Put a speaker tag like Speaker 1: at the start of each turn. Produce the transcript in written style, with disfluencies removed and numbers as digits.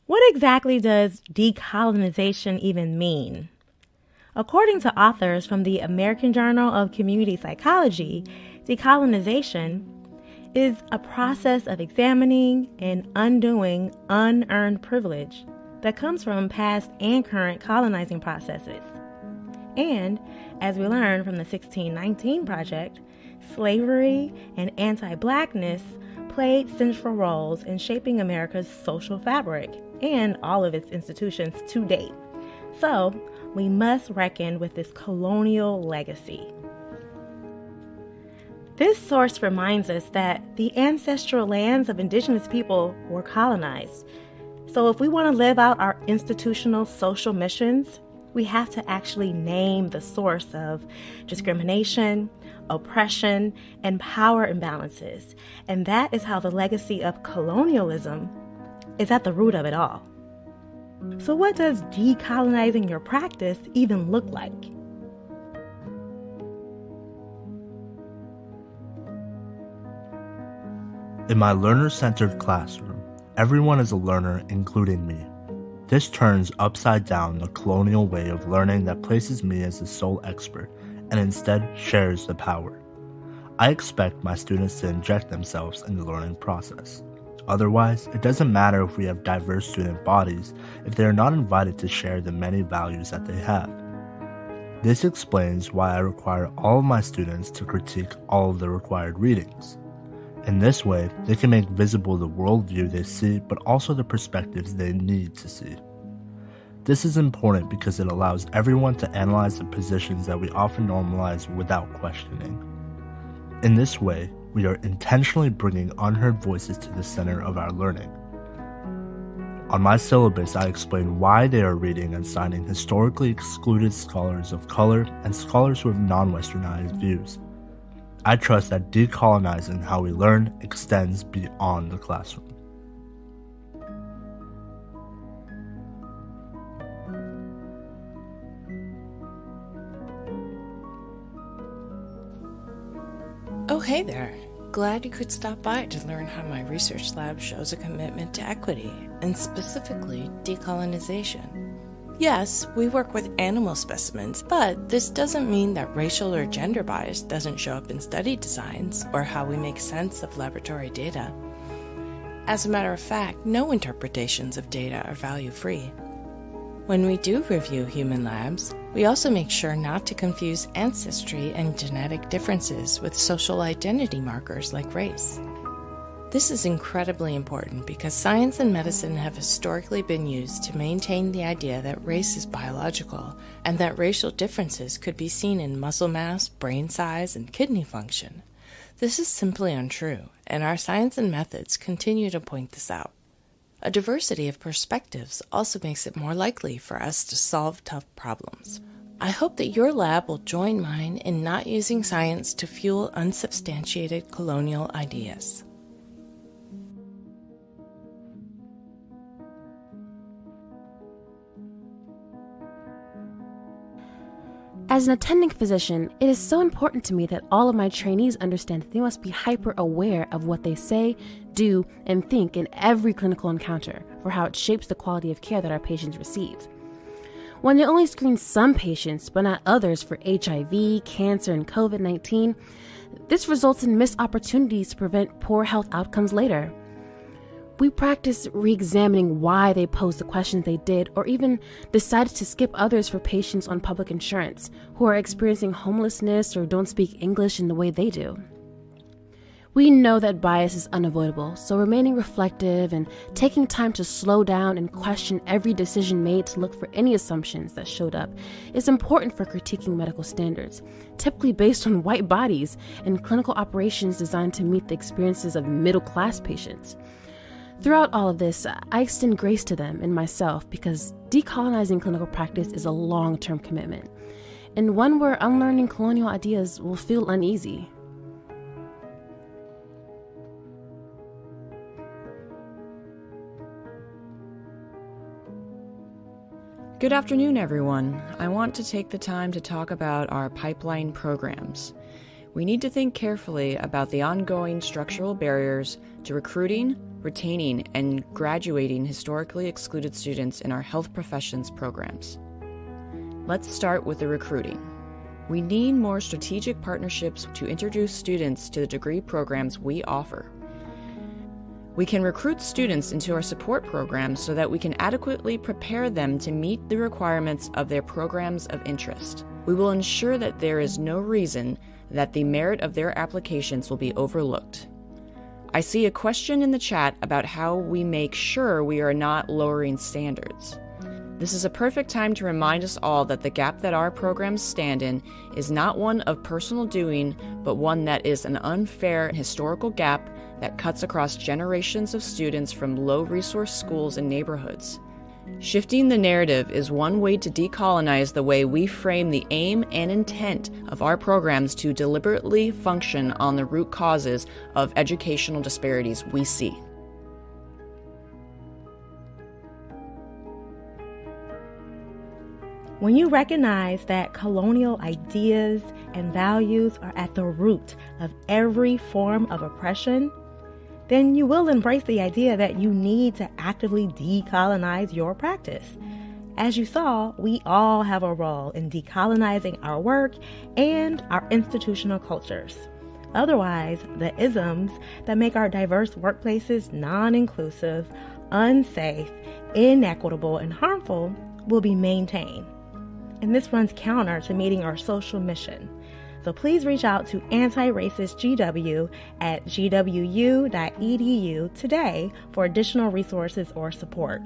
Speaker 1: What exactly does decolonization even mean? According to authors from the American Journal of Community Psychology, decolonization is a process of examining and undoing unearned privilege that comes from past and current colonizing processes. And, as we learned from the 1619 Project, slavery and anti-blackness played central roles in shaping America's social fabric and all of its institutions to date. So, we must reckon with this colonial legacy. This source reminds us that the ancestral lands of indigenous people were colonized. So if we want to live out our institutional social missions, we have to actually name the source of discrimination, oppression, and power imbalances. And that is how the legacy of colonialism is at the root of it all. So what does decolonizing your practice even look like?
Speaker 2: In my learner-centered classroom, everyone is a learner, including me. This turns upside down the colonial way of learning that places me as the sole expert and instead shares the power. I expect my students to inject themselves in the learning process. Otherwise, it doesn't matter if we have diverse student bodies if they are not invited to share the many values that they have. This explains why I require all of my students to critique all of the required readings. In this way, they can make visible the worldview they see, but also the perspectives they need to see. This is important because it allows everyone to analyze the positions that we often normalize without questioning. In this way, we are intentionally bringing unheard voices to the center of our learning. On my syllabus, I explain why they are reading and citing historically excluded scholars of color and scholars who have non-Westernized views. I trust that decolonizing how we learn extends beyond the classroom.
Speaker 3: Oh, hey there. Glad you could stop by to learn how my research lab shows a commitment to equity, and specifically decolonization. Yes, we work with animal specimens, but this doesn't mean that racial or gender bias doesn't show up in study designs or how we make sense of laboratory data. As a matter of fact, no interpretations of data are value-free. When we do review human labs, we also make sure not to confuse ancestry and genetic differences with social identity markers like race. This is incredibly important because science and medicine have historically been used to maintain the idea that race is biological and that racial differences could be seen in muscle mass, brain size, and kidney function. This is simply untrue, and our science and methods continue to point this out. A diversity of perspectives also makes it more likely for us to solve tough problems. I hope that your lab will join mine in not using science to fuel unsubstantiated colonial ideas.
Speaker 4: As an attending physician, it is so important to me that all of my trainees understand that they must be hyper-aware of what they say, do, and think in every clinical encounter for how it shapes the quality of care that our patients receive. When they only screen some patients, but not others for HIV, cancer, and COVID-19, this results in missed opportunities to prevent poor health outcomes later. We practice re-examining why they posed the questions they did, or even decided to skip others for patients on public insurance who are experiencing homelessness or don't speak English in the way they do. We know that bias is unavoidable, so remaining reflective and taking time to slow down and question every decision made to look for any assumptions that showed up is important for critiquing medical standards, typically based on white bodies and clinical operations designed to meet the experiences of middle-class patients. Throughout all of this, I extend grace to them and myself because decolonizing clinical practice is a long-term commitment, and one where unlearning colonial ideas will feel uneasy.
Speaker 5: Good afternoon, everyone. I want to take the time to talk about our pipeline programs. We need to think carefully about the ongoing structural barriers to recruiting, retaining, and graduating historically excluded students in our health professions programs. Let's start with the recruiting. We need more strategic partnerships to introduce students to the degree programs we offer. We can recruit students into our support programs so that we can adequately prepare them to meet the requirements of their programs of interest. We will ensure that there is no reason that the merit of their applications will be overlooked. I see a question in the chat about how we make sure we are not lowering standards. This is a perfect time to remind us all that the gap that our programs stand in is not one of personal doing, but one that is an unfair historical gap that cuts across generations of students from low-resource schools and neighborhoods. Shifting the narrative is one way to decolonize the way we frame the aim and intent of our programs to deliberately function on the root causes of educational disparities we see.
Speaker 1: When you recognize that colonial ideas and values are at the root of every form of oppression, then you will embrace the idea that you need to actively decolonize your practice. As you saw, we all have a role in decolonizing our work and our institutional cultures. Otherwise, the isms that make our diverse workplaces non-inclusive, unsafe, inequitable, and harmful will be maintained. And this runs counter to meeting our social mission. So please reach out to Anti-Racist GW at gwu.edu today for additional resources or support.